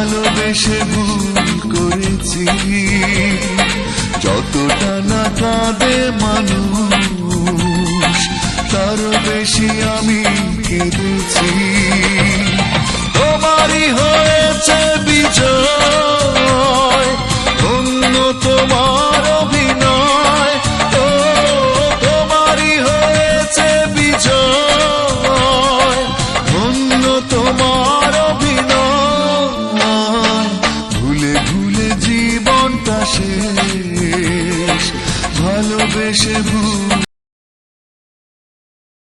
ভালোবেসে ভুল করেছি, যতটা না কাঁদে মানুষ তারও বেশি আমি কেঁদেছি। তোমারই হয়েছে বিজয়, অন্য তোমার অভিনয়। ও তোমারই হয়েছে বিজয়, অন্য তোমার অভিনয়। ভুলে ভুলে জীবনটা শেষ, ভালোবেসে ভুল